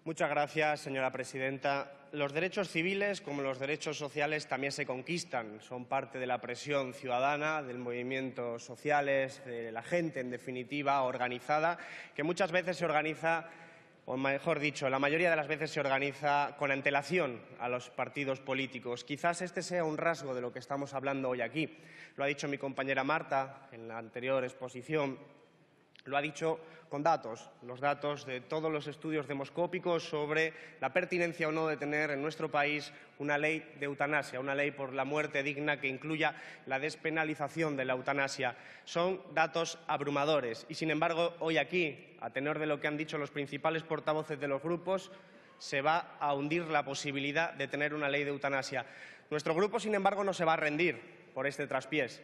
Muchas gracias, señora presidenta. Los derechos civiles, como los derechos sociales, también se conquistan. Son parte de la presión ciudadana, del movimiento sociales, de la gente, en definitiva, organizada, que muchas veces se organiza, o mejor dicho, la mayoría de las veces se organiza con antelación a los partidos políticos. Quizás este sea un rasgo de lo que estamos hablando hoy aquí. Lo ha dicho mi compañera Marta en la anterior exposición. Lo ha dicho con datos, los datos de todos los estudios demoscópicos sobre la pertinencia o no de tener en nuestro país una ley de eutanasia, una ley por la muerte digna que incluya la despenalización de la eutanasia. Son datos abrumadores y, sin embargo, hoy aquí, a tenor de lo que han dicho los principales portavoces de los grupos, se va a hundir la posibilidad de tener una ley de eutanasia. Nuestro grupo, sin embargo, no se va a rendir por este traspiés.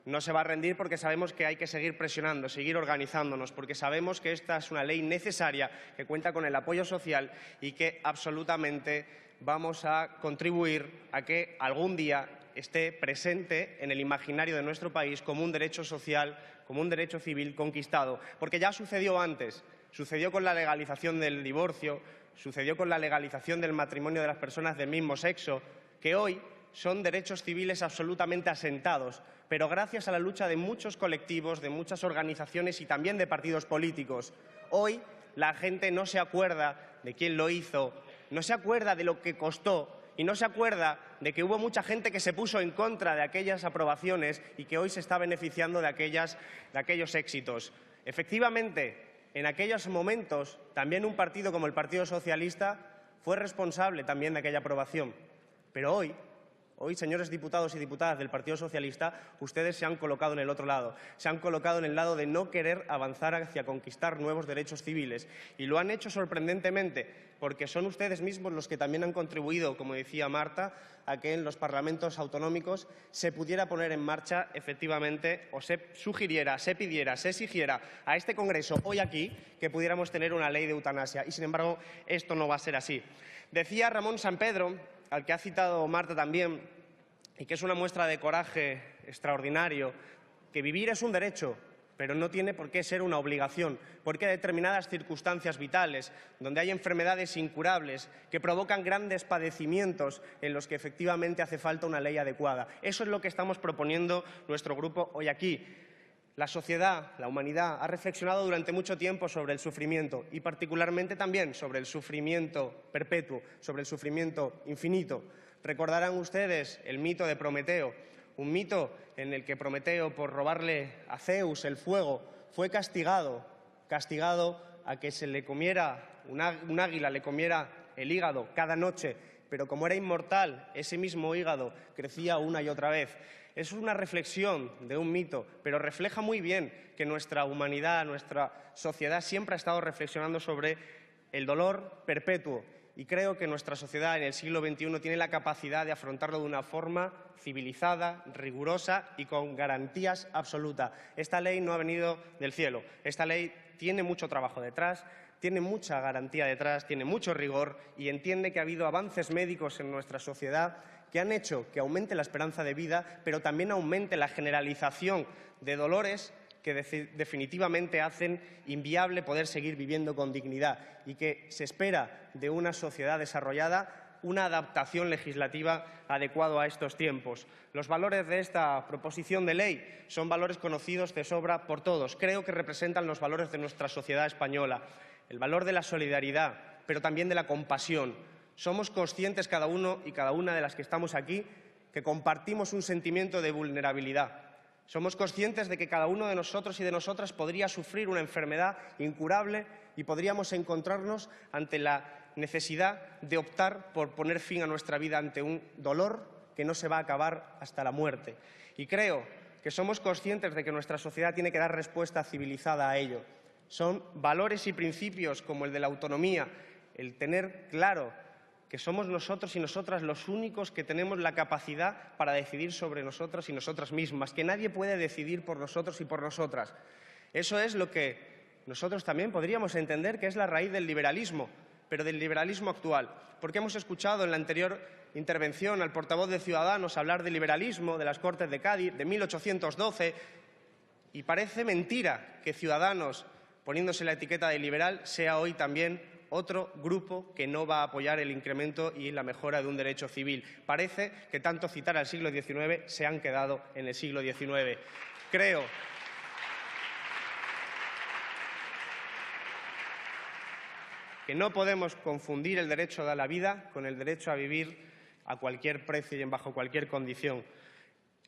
No se va a rendir porque sabemos que hay que seguir presionando, seguir organizándonos, porque sabemos que esta es una ley necesaria, que cuenta con el apoyo social y que absolutamente vamos a contribuir a que algún día esté presente en el imaginario de nuestro país como un derecho social, como un derecho civil conquistado. Porque ya sucedió antes, sucedió con la legalización del divorcio, sucedió con la legalización del matrimonio de las personas del mismo sexo, que hoy son derechos civiles absolutamente asentados, pero gracias a la lucha de muchos colectivos, de muchas organizaciones y también de partidos políticos. Hoy la gente no se acuerda de quién lo hizo, no se acuerda de lo que costó y no se acuerda de que hubo mucha gente que se puso en contra de aquellas aprobaciones y que hoy se está beneficiando de aquellos éxitos. Efectivamente, en aquellos momentos también un partido como el Partido Socialista fue responsable también de aquella aprobación, pero hoy, señores diputados y diputadas del Partido Socialista, ustedes se han colocado en el otro lado. Se han colocado en el lado de no querer avanzar hacia conquistar nuevos derechos civiles. Y lo han hecho sorprendentemente, porque son ustedes mismos los que también han contribuido, como decía Marta, a que en los parlamentos autonómicos se pudiera poner en marcha efectivamente, o se sugiriera, se pidiera, se exigiera a este Congreso hoy aquí que pudiéramos tener una ley de eutanasia. Y, sin embargo, esto no va a ser así. Decía Ramón Sampedro, al que ha citado Marta también, y que es una muestra de coraje extraordinario, que vivir es un derecho, pero no tiene por qué ser una obligación, porque hay determinadas circunstancias vitales, donde hay enfermedades incurables que provocan grandes padecimientos en los que efectivamente hace falta una ley adecuada. Eso es lo que estamos proponiendo nuestro grupo hoy aquí. La sociedad, la humanidad, ha reflexionado durante mucho tiempo sobre el sufrimiento y particularmente también sobre el sufrimiento perpetuo, sobre el sufrimiento infinito. Recordarán ustedes el mito de Prometeo, un mito en el que Prometeo, por robarle a Zeus el fuego, fue castigado a que se le comiera, un águila le comiera el hígado cada noche, pero como era inmortal, ese mismo hígado crecía una y otra vez. Es una reflexión de un mito, pero refleja muy bien que nuestra humanidad, nuestra sociedad siempre ha estado reflexionando sobre el dolor perpetuo. Y creo que nuestra sociedad en el siglo XXI tiene la capacidad de afrontarlo de una forma civilizada, rigurosa y con garantías absolutas. Esta ley no ha venido del cielo. Esta ley tiene mucho trabajo detrás, tiene mucha garantía detrás, tiene mucho rigor y entiende que ha habido avances médicos en nuestra sociedad que han hecho que aumente la esperanza de vida, pero también aumente la generalización de dolores que definitivamente hacen inviable poder seguir viviendo con dignidad y que se espera de una sociedad desarrollada una adaptación legislativa adecuada a estos tiempos. Los valores de esta proposición de ley son valores conocidos de sobra por todos. Creo que representan los valores de nuestra sociedad española, el valor de la solidaridad, pero también de la compasión. Somos conscientes cada uno y cada una de las que estamos aquí que compartimos un sentimiento de vulnerabilidad. Somos conscientes de que cada uno de nosotros y de nosotras podría sufrir una enfermedad incurable y podríamos encontrarnos ante la necesidad de optar por poner fin a nuestra vida ante un dolor que no se va a acabar hasta la muerte. Y creo que somos conscientes de que nuestra sociedad tiene que dar respuesta civilizada a ello. Son valores y principios como el de la autonomía, el tener claro que somos nosotros y nosotras los únicos que tenemos la capacidad para decidir sobre nosotros y nosotras mismas, que nadie puede decidir por nosotros y por nosotras. Eso es lo que nosotros también podríamos entender que es la raíz del liberalismo, pero del liberalismo actual, porque hemos escuchado en la anterior intervención al portavoz de Ciudadanos hablar del liberalismo, de las Cortes de Cádiz, de 1812, y parece mentira que Ciudadanos, poniéndose la etiqueta de liberal, sea hoy también otro grupo que no va a apoyar el incremento y la mejora de un derecho civil. Parece que tanto citar al siglo XIX se han quedado en el siglo XIX. Creo que no podemos confundir el derecho a la vida con el derecho a vivir a cualquier precio y bajo cualquier condición.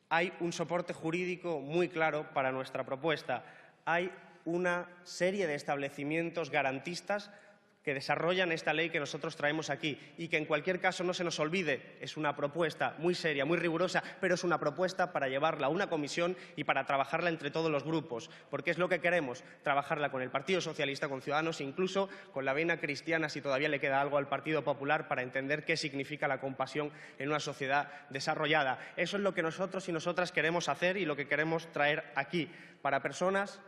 Hay un soporte jurídico muy claro para nuestra propuesta. Hay una serie de establecimientos garantistas que desarrollan esta ley que nosotros traemos aquí y que en cualquier caso no se nos olvide, es una propuesta muy seria, muy rigurosa, pero es una propuesta para llevarla a una comisión y para trabajarla entre todos los grupos, porque es lo que queremos, trabajarla con el Partido Socialista, con Ciudadanos, incluso con la vena cristiana, si todavía le queda algo al Partido Popular, para entender qué significa la compasión en una sociedad desarrollada. Eso es lo que nosotros y nosotras queremos hacer y lo que queremos traer aquí, para personas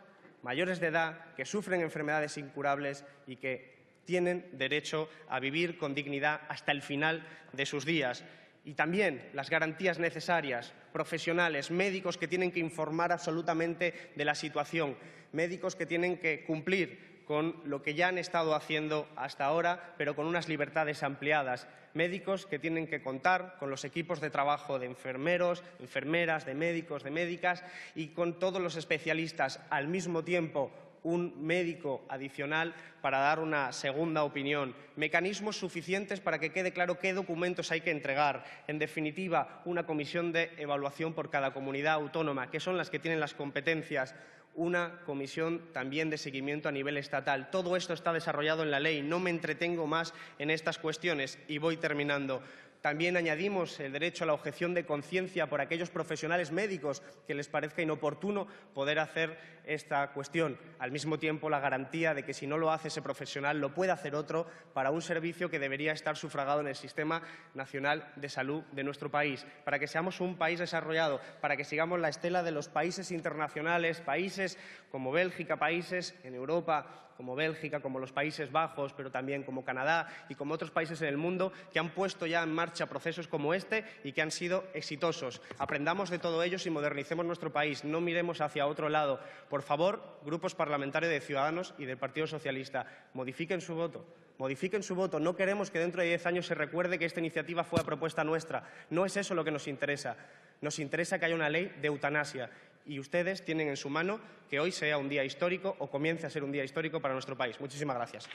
mayores de edad que sufren enfermedades incurables y que tienen derecho a vivir con dignidad hasta el final de sus días. Y también las garantías necesarias, profesionales, médicos que tienen que informar absolutamente de la situación, médicos que tienen que cumplir con lo que ya han estado haciendo hasta ahora, pero con unas libertades ampliadas, médicos que tienen que contar con los equipos de trabajo de enfermeros, enfermeras, de médicos, de médicas y con todos los especialistas al mismo tiempo, un médico adicional para dar una segunda opinión, mecanismos suficientes para que quede claro qué documentos hay que entregar, en definitiva, una comisión de evaluación por cada comunidad autónoma, que son las que tienen las competencias, una comisión también de seguimiento a nivel estatal. Todo esto está desarrollado en la ley, no me entretengo más en estas cuestiones y voy terminando. También añadimos el derecho a la objeción de conciencia por aquellos profesionales médicos que les parezca inoportuno poder hacer esta cuestión. Al mismo tiempo, la garantía de que si no lo hace ese profesional, lo puede hacer otro para un servicio que debería estar sufragado en el Sistema Nacional de Salud de nuestro país, para que seamos un país desarrollado, para que sigamos la estela de los países internacionales, países como Bélgica, países en Europa como Bélgica, como los Países Bajos, pero también como Canadá y como otros países en el mundo que han puesto ya en marcha procesos como este y que han sido exitosos. Aprendamos de todo ello y modernicemos nuestro país. No miremos hacia otro lado. Por favor, grupos parlamentarios de Ciudadanos y del Partido Socialista, modifiquen su voto. Modifiquen su voto. No queremos que dentro de 10 años se recuerde que esta iniciativa fue a propuesta nuestra. No es eso lo que nos interesa. Nos interesa que haya una ley de eutanasia. Y ustedes tienen en su mano que hoy sea un día histórico o comience a ser un día histórico para nuestro país. Muchísimas gracias.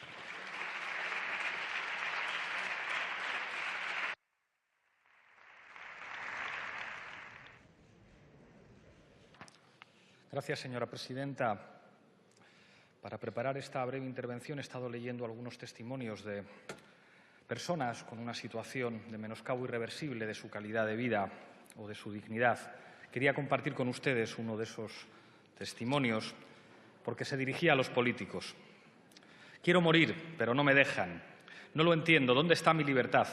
Gracias, señora presidenta. Para preparar esta breve intervención he estado leyendo algunos testimonios de personas con una situación de menoscabo irreversible de su calidad de vida o de su dignidad. Quería compartir con ustedes uno de esos testimonios porque se dirigía a los políticos. Quiero morir, pero no me dejan. No lo entiendo. ¿Dónde está mi libertad?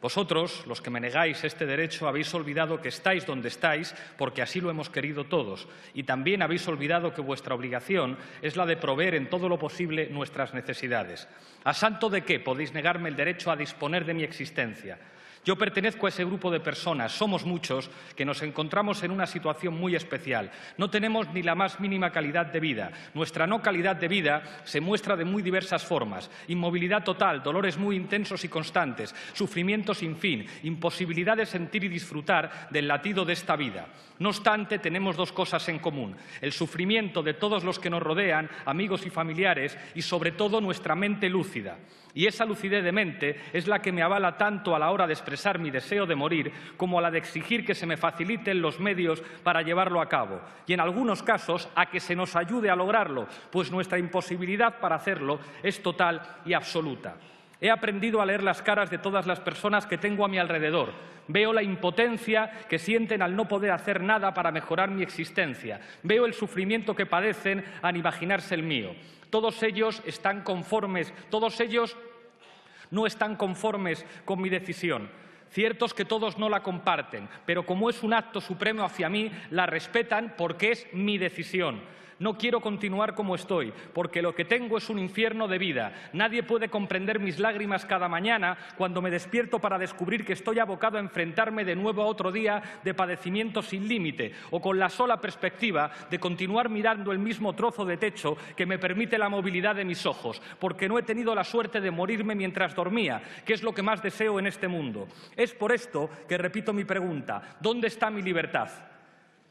Vosotros, los que me negáis este derecho, habéis olvidado que estáis donde estáis porque así lo hemos querido todos. Y también habéis olvidado que vuestra obligación es la de proveer en todo lo posible nuestras necesidades. ¿A santo de qué podéis negarme el derecho a disponer de mi existencia? Yo pertenezco a ese grupo de personas, somos muchos, que nos encontramos en una situación muy especial. No tenemos ni la más mínima calidad de vida. Nuestra no calidad de vida se muestra de muy diversas formas. Inmovilidad total, dolores muy intensos y constantes, sufrimiento sin fin, imposibilidad de sentir y disfrutar del latido de esta vida. No obstante, tenemos dos cosas en común: el sufrimiento de todos los que nos rodean, amigos y familiares, y sobre todo nuestra mente lúcida. Y esa lucidez de mente es la que me avala tanto a la hora de expresar mi deseo de morir como a la de exigir que se me faciliten los medios para llevarlo a cabo. Y en algunos casos a que se nos ayude a lograrlo, pues nuestra imposibilidad para hacerlo es total y absoluta. He aprendido a leer las caras de todas las personas que tengo a mi alrededor. Veo la impotencia que sienten al no poder hacer nada para mejorar mi existencia. Veo el sufrimiento que padecen al imaginarse el mío. Todos ellos están conformes, todos ellos no están conformes con mi decisión. Cierto es que todos no la comparten, pero como es un acto supremo hacia mí, la respetan porque es mi decisión. No quiero continuar como estoy, porque lo que tengo es un infierno de vida. Nadie puede comprender mis lágrimas cada mañana cuando me despierto para descubrir que estoy abocado a enfrentarme de nuevo a otro día de padecimiento sin límite, o con la sola perspectiva de continuar mirando el mismo trozo de techo que me permite la movilidad de mis ojos, porque no he tenido la suerte de morirme mientras dormía, que es lo que más deseo en este mundo. Es por esto que repito mi pregunta: ¿dónde está mi libertad?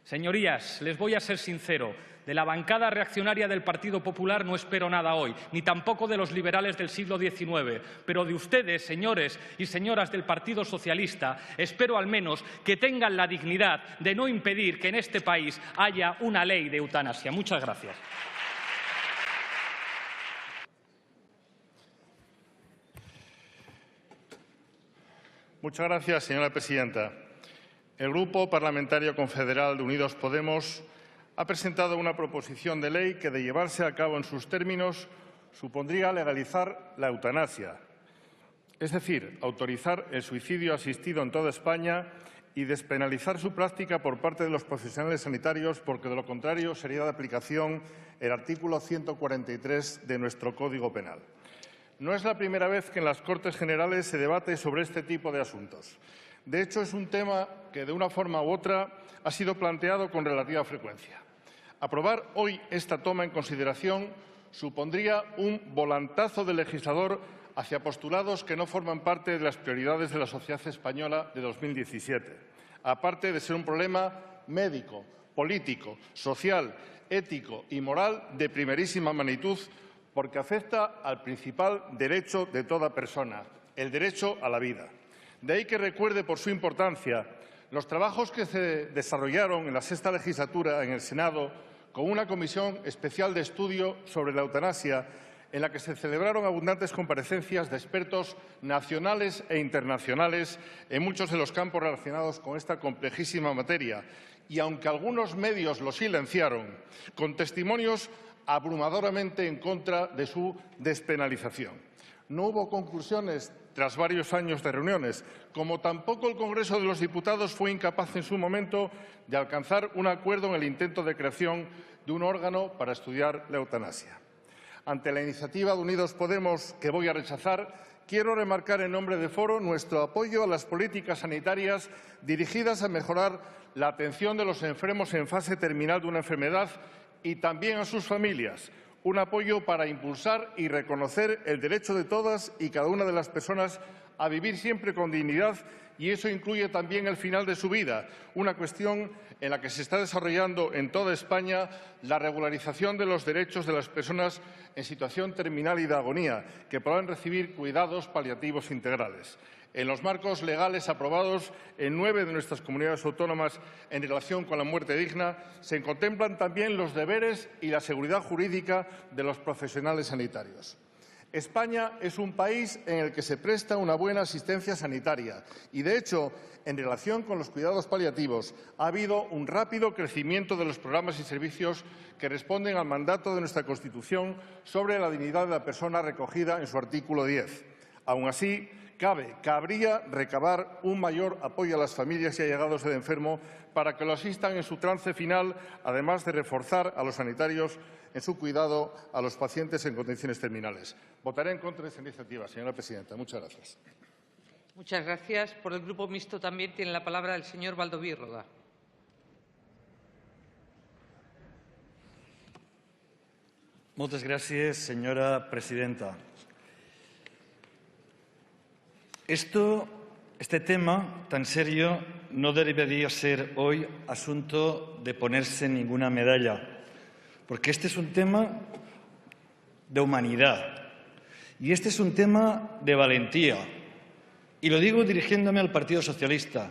Señorías, les voy a ser sincero. De la bancada reaccionaria del Partido Popular no espero nada hoy, ni tampoco de los liberales del siglo XIX. Pero de ustedes, señores y señoras del Partido Socialista, espero al menos que tengan la dignidad de no impedir que en este país haya una ley de eutanasia. Muchas gracias. Muchas gracias, señora presidenta. El Grupo Parlamentario Confederal de Unidos Podemos ha presentado una proposición de ley que, de llevarse a cabo en sus términos, supondría legalizar la eutanasia, es decir, autorizar el suicidio asistido en toda España y despenalizar su práctica por parte de los profesionales sanitarios, porque de lo contrario sería de aplicación el artículo 143 de nuestro Código Penal. No es la primera vez que en las Cortes Generales se debate sobre este tipo de asuntos. De hecho, es un tema que, de una forma u otra, ha sido planteado con relativa frecuencia. Aprobar hoy esta toma en consideración supondría un volantazo del legislador hacia postulados que no forman parte de las prioridades de la sociedad española de 2017, aparte de ser un problema médico, político, social, ético y moral de primerísima magnitud, porque afecta al principal derecho de toda persona, el derecho a la vida. De ahí que recuerde por su importancia los trabajos que se desarrollaron en la sexta legislatura en el Senado con una comisión especial de estudio sobre la eutanasia, en la que se celebraron abundantes comparecencias de expertos nacionales e internacionales en muchos de los campos relacionados con esta complejísima materia. Y aunque algunos medios lo silenciaron, con testimonios abrumadoramente en contra de su despenalización. No hubo conclusiones tras varios años de reuniones, como tampoco el Congreso de los Diputados fue incapaz en su momento de alcanzar un acuerdo en el intento de creación de un órgano para estudiar la eutanasia. Ante la iniciativa de Unidos Podemos, que voy a rechazar, quiero remarcar en nombre de Foro nuestro apoyo a las políticas sanitarias dirigidas a mejorar la atención de los enfermos en fase terminal de una enfermedad y también a sus familias. Un apoyo para impulsar y reconocer el derecho de todas y cada una de las personas a vivir siempre con dignidad, y eso incluye también el final de su vida, una cuestión en la que se está desarrollando en toda España la regularización de los derechos de las personas en situación terminal y de agonía, que podrán recibir cuidados paliativos integrales. En los marcos legales aprobados en 9 de nuestras comunidades autónomas en relación con la muerte digna, se contemplan también los deberes y la seguridad jurídica de los profesionales sanitarios. España es un país en el que se presta una buena asistencia sanitaria y, de hecho, en relación con los cuidados paliativos, ha habido un rápido crecimiento de los programas y servicios que responden al mandato de nuestra Constitución sobre la dignidad de la persona recogida en su artículo 10. Aún así, cabría recabar un mayor apoyo a las familias y allegados del enfermo para que lo asistan en su trance final, además de reforzar a los sanitarios en su cuidado a los pacientes en condiciones terminales. Votaré en contra de esta iniciativa, señora presidenta. Muchas gracias. Muchas gracias. Por el Grupo Mixto también tiene la palabra el señor Baldoví Roda. Moltes gràcies, senyora presidenta. Este tema tan serio no debería ser hoy asunto de ponerse ninguna medalla, porque este es un tema de humanidad y este es un tema de valentía. Y lo digo dirigiéndome al Partido Socialista,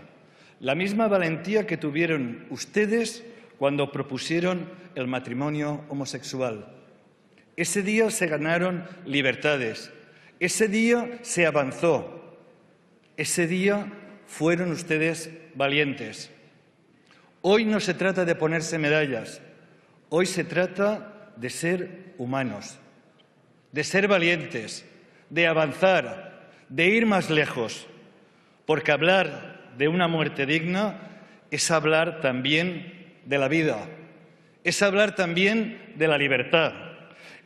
la misma valentía que tuvieron ustedes cuando propusieron el matrimonio homosexual. Ese día se ganaron libertades, ese día se avanzó. Ese día fueron ustedes valientes. Hoy no se trata de ponerse medallas, hoy se trata de ser humanos, de ser valientes, de avanzar, de ir más lejos, porque hablar de una muerte digna es hablar también de la vida. es hablar también de la libertad,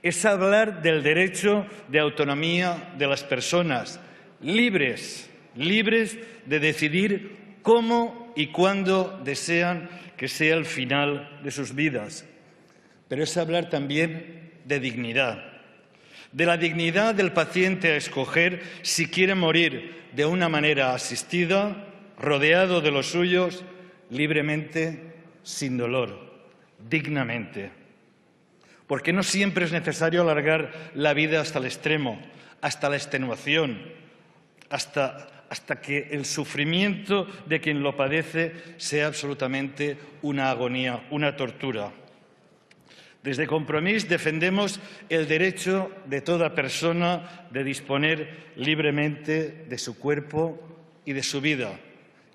es hablar del derecho de autonomía de las personas, libres de decidir cómo y cuándo desean que sea el final de sus vidas. Pero es hablar también de dignidad, de la dignidad del paciente a escoger si quiere morir de una manera asistida, rodeado de los suyos, libremente, sin dolor, dignamente. Porque no siempre es necesario alargar la vida hasta el extremo, hasta la extenuación, hasta que el sufrimiento de quien lo padece sea absolutamente una agonía, una tortura. Desde Compromís defendemos el derecho de toda persona de disponer libremente de su cuerpo y de su vida,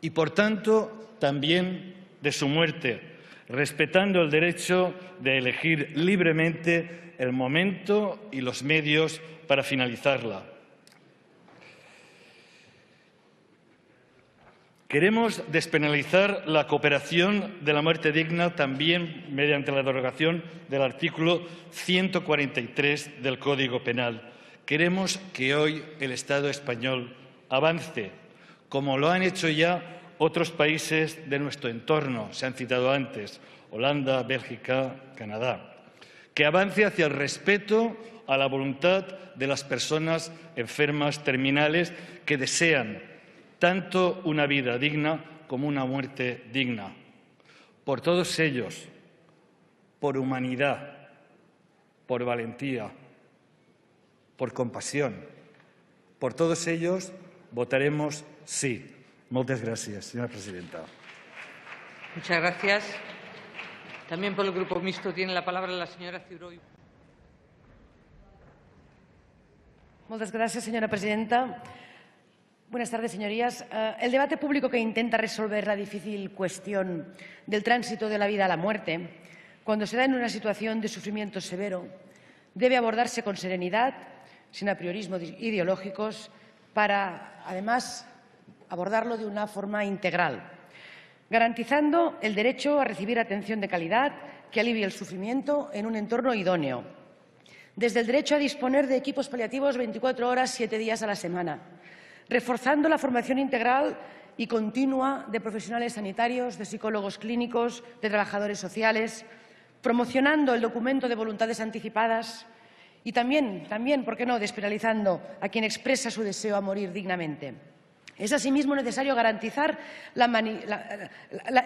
y por tanto también de su muerte, respetando el derecho de elegir libremente el momento y los medios para finalizarla. Queremos despenalizar la cooperación de la muerte digna también mediante la derogación del artículo 143 del Código Penal. Queremos que hoy el Estado español avance, como lo han hecho ya otros países de nuestro entorno, se han citado antes, Holanda, Bélgica, Canadá, que avance hacia el respeto a la voluntad de las personas enfermas terminales que desean tanto una vida digna como una muerte digna. Por todos ellos, por humanidad, por valentía, por compasión, por todos ellos votaremos sí. Muchas gracias, señora presidenta. Muchas gracias. También por el Grupo Mixto tiene la palabra la señora Ciuró. Muchas gracias, señora presidenta. Buenas tardes, señorías. El debate público que intenta resolver la difícil cuestión del tránsito de la vida a la muerte, cuando se da en una situación de sufrimiento severo, debe abordarse con serenidad, sin apriorismos ideológicos, para, además, abordarlo de una forma integral, garantizando el derecho a recibir atención de calidad que alivie el sufrimiento en un entorno idóneo, desde el derecho a disponer de equipos paliativos 24 horas, 7 días a la semana, reforzando la formación integral y continua de profesionales sanitarios, de psicólogos clínicos, de trabajadores sociales, promocionando el documento de voluntades anticipadas y también, ¿por qué no?, despenalizando a quien expresa su deseo a morir dignamente. Es asimismo necesario garantizar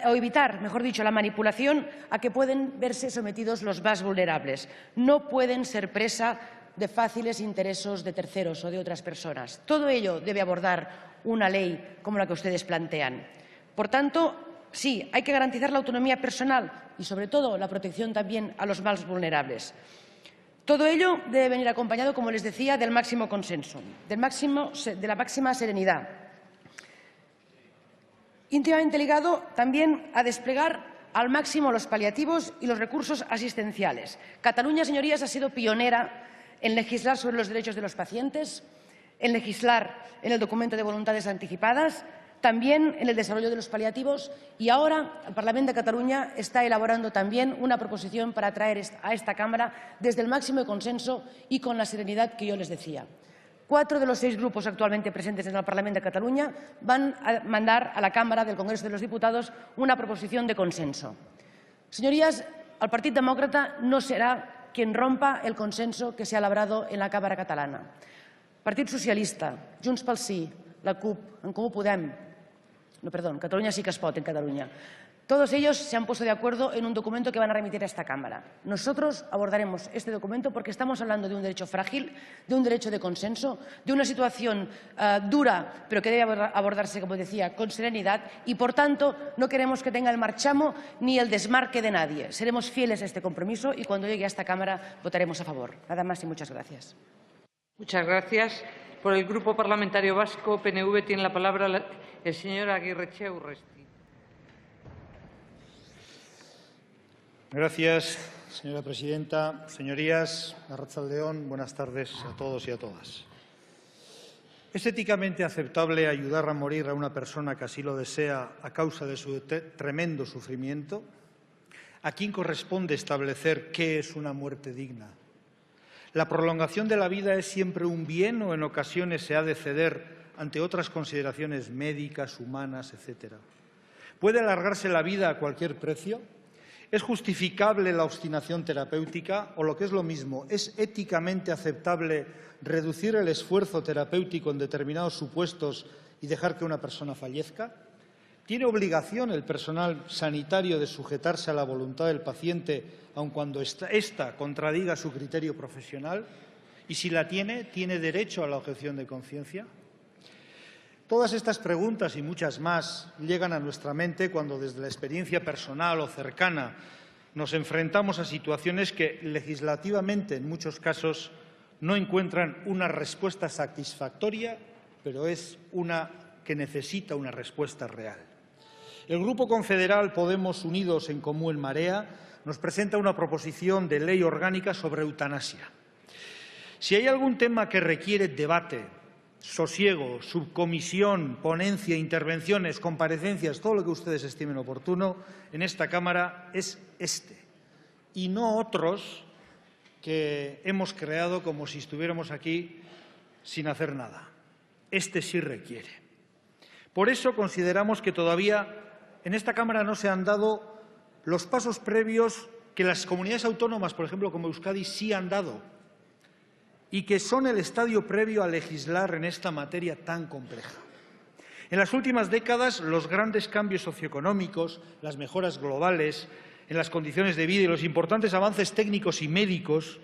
o evitar, mejor dicho, la manipulación a que pueden verse sometidos los más vulnerables. No pueden ser presa de fáciles intereses de terceros o de otras personas. Todo ello debe abordar una ley como la que ustedes plantean. Por tanto, sí, hay que garantizar la autonomía personal y, sobre todo, la protección también a los más vulnerables. Todo ello debe venir acompañado, como les decía, del máximo consenso, de la máxima serenidad. Íntimamente ligado también a desplegar al máximo los paliativos y los recursos asistenciales. Cataluña, señorías, ha sido pionera en legislar sobre los derechos de los pacientes, en legislar en el documento de voluntades anticipadas, también en el desarrollo de los paliativos, y ahora el Parlamento de Cataluña está elaborando también una proposición para traer a esta Cámara desde el máximo consenso y con la serenidad que yo les decía. 4 de los 6 grupos actualmente presentes en el Parlamento de Cataluña van a mandar a la Cámara del Congreso de los Diputados una proposición de consenso. Señorías, el Partit Demòcrata no será quien rompa el consenso que se ha labrado en la Cámara catalana. Partit Socialista, Junts pel Sí, la CUP, En Comú Podem, Catalunya sí que es pot en Cataluña. Todos ellos se han puesto de acuerdo en un documento que van a remitir a esta Cámara. Nosotros abordaremos este documento porque estamos hablando de un derecho frágil, de un derecho de consenso, de una situación dura, pero que debe abordarse, como decía, con serenidad y, por tanto, no queremos que tenga el marchamo ni el desmarque de nadie. Seremos fieles a este compromiso y cuando llegue a esta Cámara votaremos a favor. Nada más y muchas gracias. Muchas gracias. Por el Grupo Parlamentario Vasco, PNV, tiene la palabra el señor Aguirrechea Urresti. Gracias, señora presidenta. Señorías, arratsaldeon, buenas tardes a todos y a todas. ¿Es éticamente aceptable ayudar a morir a una persona que así lo desea a causa de su tremendo sufrimiento? ¿A quién corresponde establecer qué es una muerte digna? ¿La prolongación de la vida es siempre un bien o en ocasiones se ha de ceder ante otras consideraciones médicas, humanas, etcétera? ¿Puede alargarse la vida a cualquier precio? ¿Es justificable la obstinación terapéutica? O lo que es lo mismo, ¿es éticamente aceptable reducir el esfuerzo terapéutico en determinados supuestos y dejar que una persona fallezca? ¿Tiene obligación el personal sanitario de sujetarse a la voluntad del paciente aun cuando ésta contradiga su criterio profesional? Y si la tiene, ¿tiene derecho a la objeción de conciencia? Todas estas preguntas y muchas más llegan a nuestra mente cuando desde la experiencia personal o cercana nos enfrentamos a situaciones que legislativamente en muchos casos no encuentran una respuesta satisfactoria, pero es una que necesita una respuesta real. El Grupo Confederal Podemos Unidos en Comú en Marea nos presenta una proposición de ley orgánica sobre eutanasia. Si hay algún tema que requiere debate, sosiego, subcomisión, ponencia, intervenciones, comparecencias, todo lo que ustedes estimen oportuno en esta Cámara es este, y no otros que hemos creado como si estuviéramos aquí sin hacer nada. Este sí requiere. Por eso consideramos que todavía en esta Cámara no se han dado los pasos previos que las comunidades autónomas, por ejemplo, como Euskadi, sí han dado, y que son el estadio previo a legislar en esta materia tan compleja. En las últimas décadas, los grandes cambios socioeconómicos, las mejoras globales en las condiciones de vida y los importantes avances técnicos y médicos,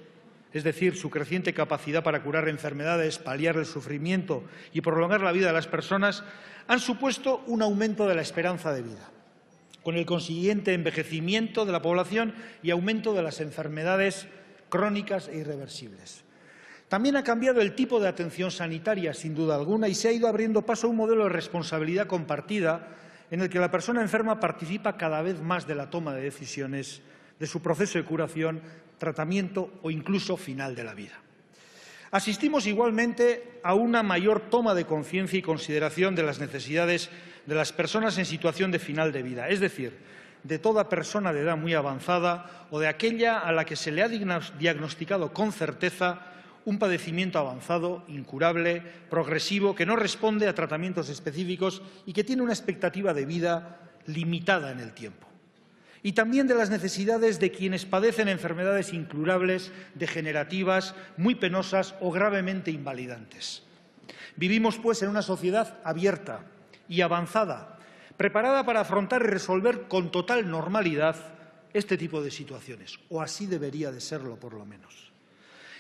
es decir, su creciente capacidad para curar enfermedades, paliar el sufrimiento y prolongar la vida de las personas, han supuesto un aumento de la esperanza de vida, con el consiguiente envejecimiento de la población y aumento de las enfermedades crónicas e irreversibles. También ha cambiado el tipo de atención sanitaria, sin duda alguna, y se ha ido abriendo paso a un modelo de responsabilidad compartida en el que la persona enferma participa cada vez más de la toma de decisiones, de su proceso de curación, tratamiento o incluso final de la vida. Asistimos igualmente a una mayor toma de conciencia y consideración de las necesidades de las personas en situación de final de vida, es decir, de toda persona de edad muy avanzada o de aquella a la que se le ha diagnosticado con certeza un padecimiento avanzado, incurable, progresivo, que no responde a tratamientos específicos y que tiene una expectativa de vida limitada en el tiempo. Y también de las necesidades de quienes padecen enfermedades incurables, degenerativas, muy penosas o gravemente invalidantes. Vivimos, pues, en una sociedad abierta y avanzada, preparada para afrontar y resolver con total normalidad este tipo de situaciones, o así debería de serlo, por lo menos.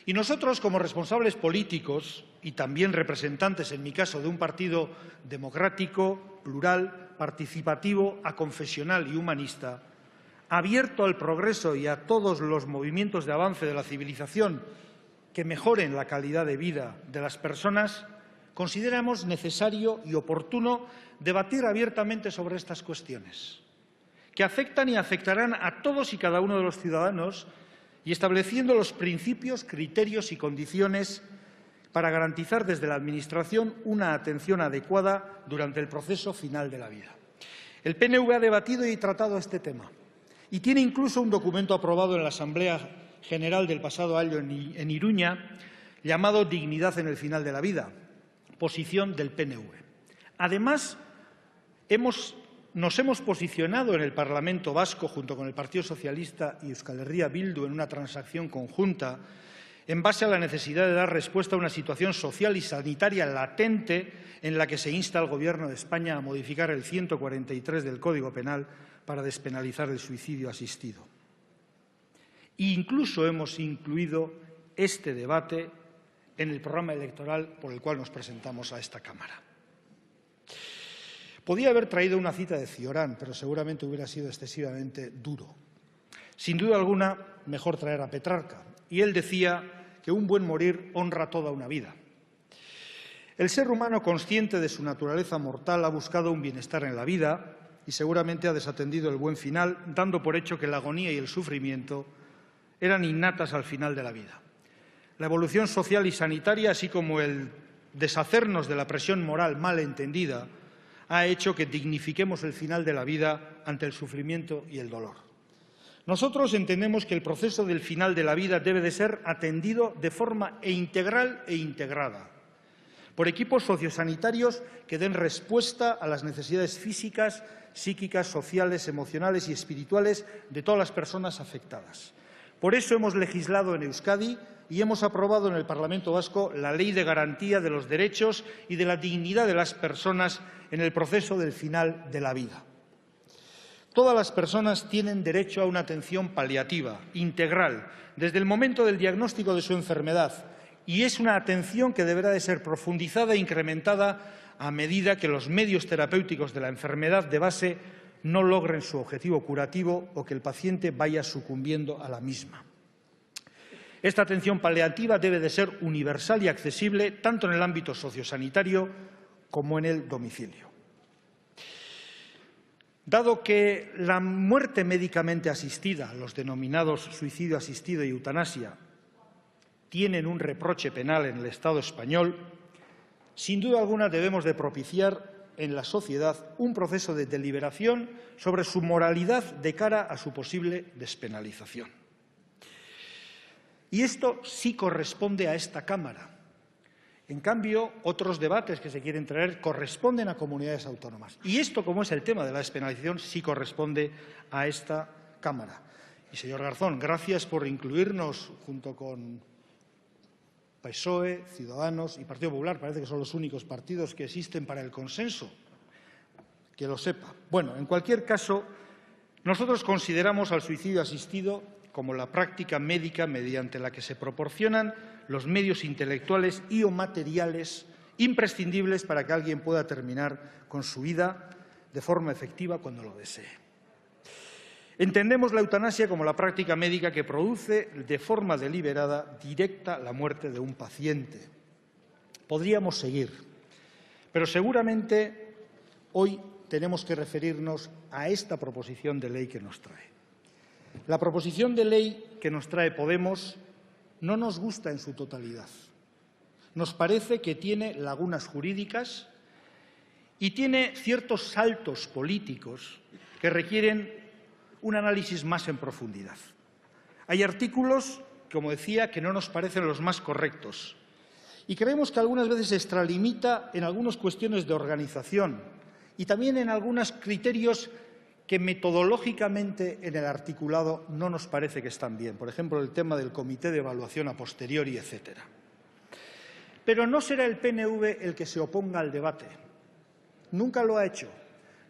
Y nosotros, como responsables políticos y también representantes, en mi caso, de un partido democrático, plural, participativo, aconfesional y humanista, abierto al progreso y a todos los movimientos de avance de la civilización que mejoren la calidad de vida de las personas, consideramos necesario y oportuno debatir abiertamente sobre estas cuestiones, que afectan y afectarán a todos y cada uno de los ciudadanos, y estableciendo los principios, criterios y condiciones para garantizar desde la Administración una atención adecuada durante el proceso final de la vida. El PNV ha debatido y tratado este tema y tiene incluso un documento aprobado en la Asamblea General del pasado año en Iruña llamado Dignidad en el final de la vida, posición del PNV. Además, nos hemos posicionado en el Parlamento vasco, junto con el Partido Socialista y Euskal Herria Bildu, en una transacción conjunta, en base a la necesidad de dar respuesta a una situación social y sanitaria latente en la que se insta al Gobierno de España a modificar el 143 del Código Penal para despenalizar el suicidio asistido. E incluso hemos incluido este debate en el programa electoral por el cual nos presentamos a esta Cámara. Podía haber traído una cita de Cioran, pero seguramente hubiera sido excesivamente duro. Sin duda alguna, mejor traer a Petrarca. Y él decía que un buen morir honra toda una vida. El ser humano, consciente de su naturaleza mortal, ha buscado un bienestar en la vida y seguramente ha desatendido el buen final, dando por hecho que la agonía y el sufrimiento eran innatas al final de la vida. La evolución social y sanitaria, así como el deshacernos de la presión moral mal entendida, ha hecho que dignifiquemos el final de la vida ante el sufrimiento y el dolor. Nosotros entendemos que el proceso del final de la vida debe de ser atendido de forma integral e integrada por equipos sociosanitarios que den respuesta a las necesidades físicas, psíquicas, sociales, emocionales y espirituales de todas las personas afectadas. Por eso hemos legislado en Euskadi y hemos aprobado en el Parlamento Vasco la Ley de Garantía de los Derechos y de la Dignidad de las Personas en el proceso del final de la vida. Todas las personas tienen derecho a una atención paliativa, integral, desde el momento del diagnóstico de su enfermedad, y es una atención que deberá de ser profundizada e incrementada a medida que los medios terapéuticos de la enfermedad de base no logren su objetivo curativo o que el paciente vaya sucumbiendo a la misma. Esta atención paliativa debe de ser universal y accesible tanto en el ámbito sociosanitario como en el domicilio. Dado que la muerte médicamente asistida, los denominados suicidio asistido y eutanasia, tienen un reproche penal en el Estado español, sin duda alguna debemos de propiciar en la sociedad un proceso de deliberación sobre su moralidad de cara a su posible despenalización. Y esto sí corresponde a esta Cámara. En cambio, otros debates que se quieren traer corresponden a comunidades autónomas. Y esto, como es el tema de la despenalización, sí corresponde a esta Cámara. Y, señor Garzón, gracias por incluirnos junto con PSOE, Ciudadanos y Partido Popular. Parece que son los únicos partidos que existen para el consenso. Que lo sepa. Bueno, en cualquier caso, nosotros consideramos al suicidio asistido como la práctica médica mediante la que se proporcionan los medios intelectuales y o materiales imprescindibles para que alguien pueda terminar con su vida de forma efectiva cuando lo desee. Entendemos la eutanasia como la práctica médica que produce de forma deliberada, directa, la muerte de un paciente. Podríamos seguir, pero seguramente hoy tenemos que referirnos a esta proposición de ley que nos trae. La proposición de ley que nos trae Podemos no nos gusta en su totalidad. Nos parece que tiene lagunas jurídicas y tiene ciertos saltos políticos que requieren un análisis más en profundidad. Hay artículos, como decía, que no nos parecen los más correctos y creemos que algunas veces se extralimita en algunas cuestiones de organización y también en algunos criterios que metodológicamente en el articulado no nos parece que están bien. Por ejemplo, el tema del comité de evaluación a posteriori, etcétera. Pero no será el PNV el que se oponga al debate. Nunca lo ha hecho.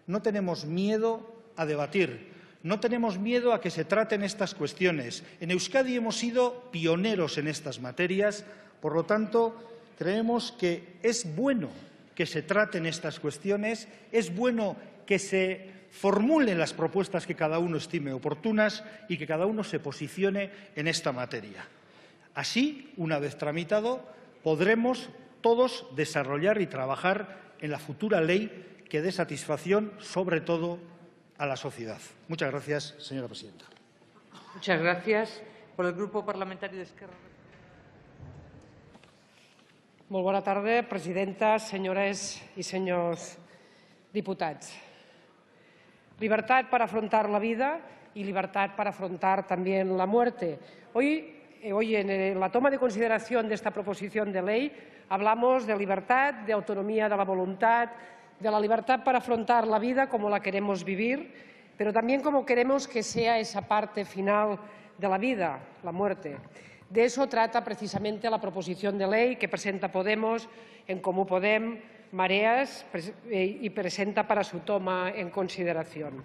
No tenemos miedo a debatir. No tenemos miedo a que se traten estas cuestiones. En Euskadi hemos sido pioneros en estas materias. Por lo tanto, creemos que es bueno que se traten estas cuestiones. Es bueno que se formulen las propuestas que cada uno estime oportunas y que cada uno se posicione en esta materia. Así, una vez tramitado, podremos todos desarrollar y trabajar en la futura ley que dé satisfacción, sobre todo, a la sociedad. Muchas gracias, señora presidenta. Muchas gracias. Por el Grupo Parlamentario de Esquerra. Molt bona tarda, presidenta, senyores i senyors diputats. Libertad para afrontar la vida y libertad para afrontar también la muerte. Hoy en la toma de consideración de esta proposición de ley hablamos de libertad, de autonomía de la voluntad, de la libertad para afrontar la vida como la queremos vivir, pero también como queremos que sea esa parte final de la vida, la muerte. De eso trata precisamente la proposición de ley que presenta Podemos, En Comú Podem, Mareas y presenta para su toma en consideración.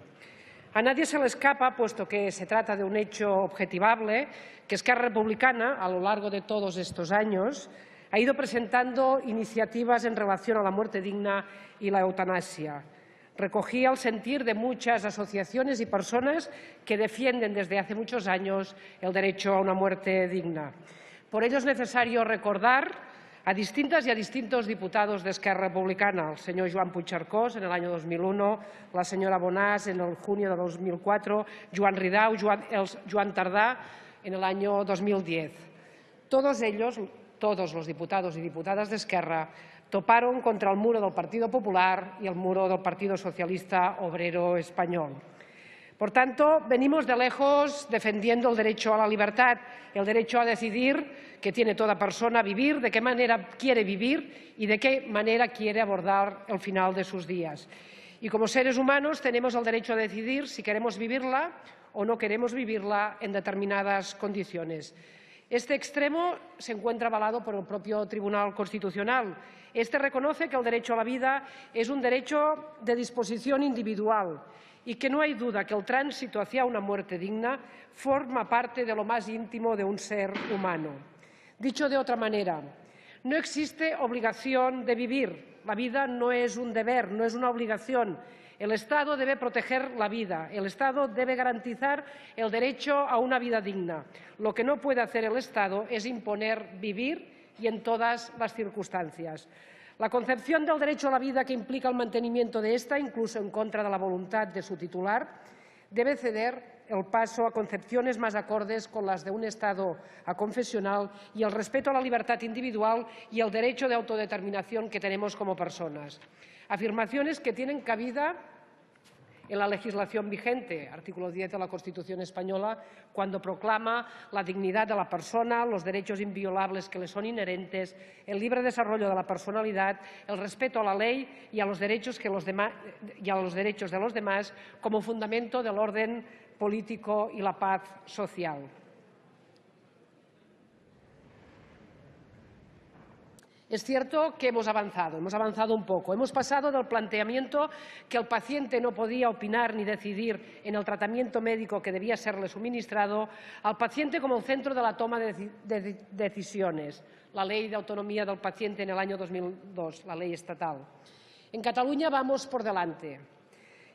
A nadie se le escapa, puesto que se trata de un hecho objetivable, que Esquerra Republicana, a lo largo de todos estos años, ha ido presentando iniciativas en relación a la muerte digna y la eutanasia. Recogía el sentir de muchas asociaciones y personas que defienden desde hace muchos años el derecho a una muerte digna. Por ello es necesario recordar a distintas y a distintos diputados de Esquerra Republicana, el señor Joan Puigcercós en el año 2001, la señora Bonàs en el junio de 2004, Joan Ridao, Joan Tardá en el año 2010. Todos ellos, todos los diputados y diputadas de Esquerra, toparon contra el muro del Partido Popular y el muro del Partido Socialista Obrero Español. Por tanto, venimos de lejos defendiendo el derecho a la libertad, el derecho a decidir que tiene toda persona vivir, de qué manera quiere vivir y de qué manera quiere abordar el final de sus días. Y como seres humanos tenemos el derecho a decidir si queremos vivirla o no queremos vivirla en determinadas condiciones. Este extremo se encuentra avalado por el propio Tribunal Constitucional. Este reconoce que el derecho a la vida es un derecho de disposición individual y que no hay duda que el tránsito hacia una muerte digna forma parte de lo más íntimo de un ser humano. Dicho de otra manera, no existe obligación de vivir. La vida no es un deber, no es una obligación. El Estado debe proteger la vida, el Estado debe garantizar el derecho a una vida digna. Lo que no puede hacer el Estado es imponer vivir y en todas las circunstancias. La concepción del derecho a la vida que implica el mantenimiento de esta, incluso en contra de la voluntad de su titular, debe ceder el paso a concepciones más acordes con las de un Estado aconfesional y el respeto a la libertad individual y el derecho de autodeterminación que tenemos como personas. Afirmaciones que tienen cabida en la legislación vigente, artículo 10 de la Constitución española, cuando proclama la dignidad de la persona, los derechos inviolables que le son inherentes, el libre desarrollo de la personalidad, el respeto a la ley y a los derechos de los demás como fundamento del orden político y la paz social. Es cierto que hemos avanzado un poco. Hemos pasado del planteamiento que el paciente no podía opinar ni decidir en el tratamiento médico que debía serle suministrado al paciente como el centro de la toma de decisiones. La Ley de Autonomía del Paciente en el año 2002, la ley estatal. En Cataluña vamos por delante.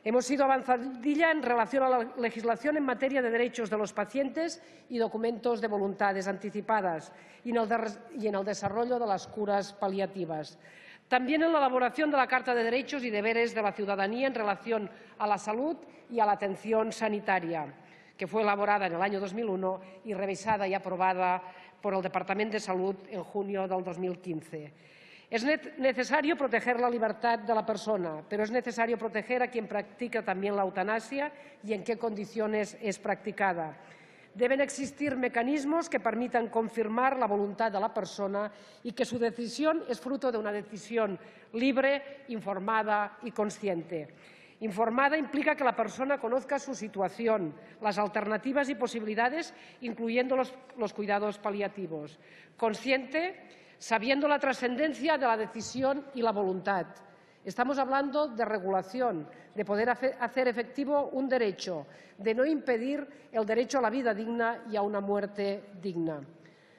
Hemos sido avanzadilla en relación a la legislación en materia de derechos de los pacientes y documentos de voluntades anticipadas y en el desarrollo de las curas paliativas. También en la elaboración de la Carta de Derechos y Deberes de la Ciudadanía en relación a la salud y a la atención sanitaria, que fue elaborada en el año 2001 y revisada y aprobada por el Departamento de Salud en junio del 2015. Es necesario proteger la libertad de la persona, pero es necesario proteger a quien practica también la eutanasia y en qué condiciones es practicada. Deben existir mecanismos que permitan confirmar la voluntad de la persona y que su decisión es fruto de una decisión libre, informada y consciente. Informada implica que la persona conozca su situación, las alternativas y posibilidades, incluyendo los cuidados paliativos. Consciente, sabiendo la trascendencia de la decisión y la voluntad. Estamos hablando de regulación, de poder hacer efectivo un derecho, de no impedir el derecho a la vida digna y a una muerte digna.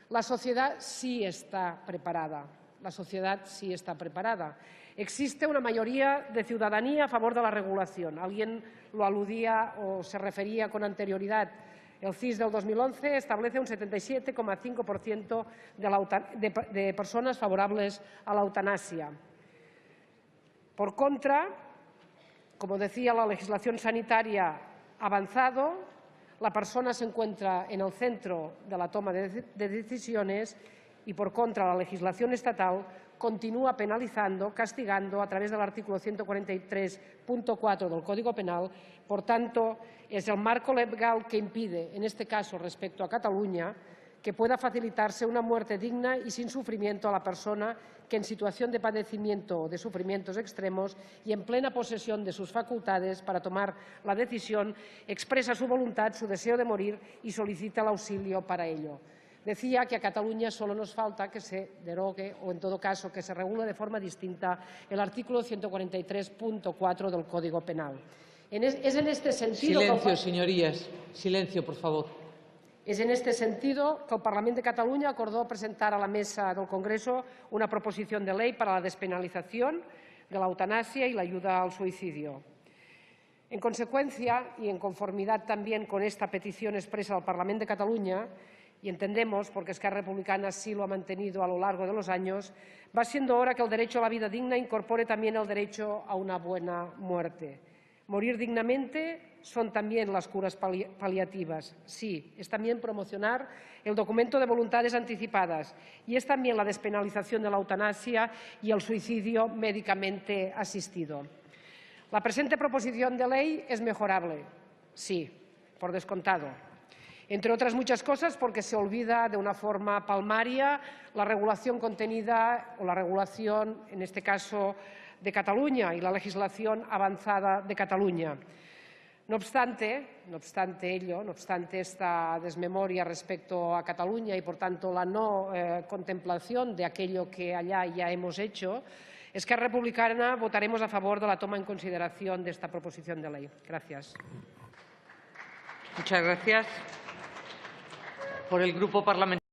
La sociedad sí está preparada. La sociedad sí está preparada. Existe una mayoría de ciudadanía a favor de la regulación. Alguien lo aludía o se refería con anterioridad. El CIS del 2011 establece un 77,5% de personas favorables a la eutanasia. Por contra, como decía, la legislación sanitaria ha avanzado, la persona se encuentra en el centro de la toma de decisiones y, por contra, la legislación estatal continúa penalizando, castigando a través del artículo 143.4 del Código Penal. Por tanto, es el marco legal que impide, en este caso respecto a Cataluña, que pueda facilitarse una muerte digna y sin sufrimiento a la persona que en situación de padecimiento o de sufrimientos extremos y en plena posesión de sus facultades para tomar la decisión, expresa su voluntad, su deseo de morir y solicita el auxilio para ello. Decía que a Cataluña solo nos falta que se derogue o, en todo caso, que se regule de forma distinta el artículo 143.4 del Código Penal. Es en este sentido Silencio, señorías. Silencio, por favor. Es en este sentido que el Parlamento de Cataluña acordó presentar a la Mesa del Congreso una proposición de ley para la despenalización de la eutanasia y la ayuda al suicidio. En consecuencia, y en conformidad también con esta petición expresa del Parlamento de Cataluña, y entendemos, porque Esquerra Republicana sí lo ha mantenido a lo largo de los años, va siendo hora que el derecho a la vida digna incorpore también el derecho a una buena muerte. Morir dignamente son también las curas paliativas. Sí, es también promocionar el documento de voluntades anticipadas y es también la despenalización de la eutanasia y el suicidio médicamente asistido. La presente proposición de ley es mejorable. Sí, por descontado. Entre otras muchas cosas porque se olvida de una forma palmaria la regulación contenida o la regulación, en este caso, de Cataluña y la legislación avanzada de Cataluña. No obstante esta desmemoria respecto a Cataluña y, por tanto, la no contemplación de aquello que allá ya hemos hecho, Esquerra Republicana votaremos a favor de la toma en consideración de esta proposición de ley. Gracias. Muchas gracias. Por el Grupo Parlamentario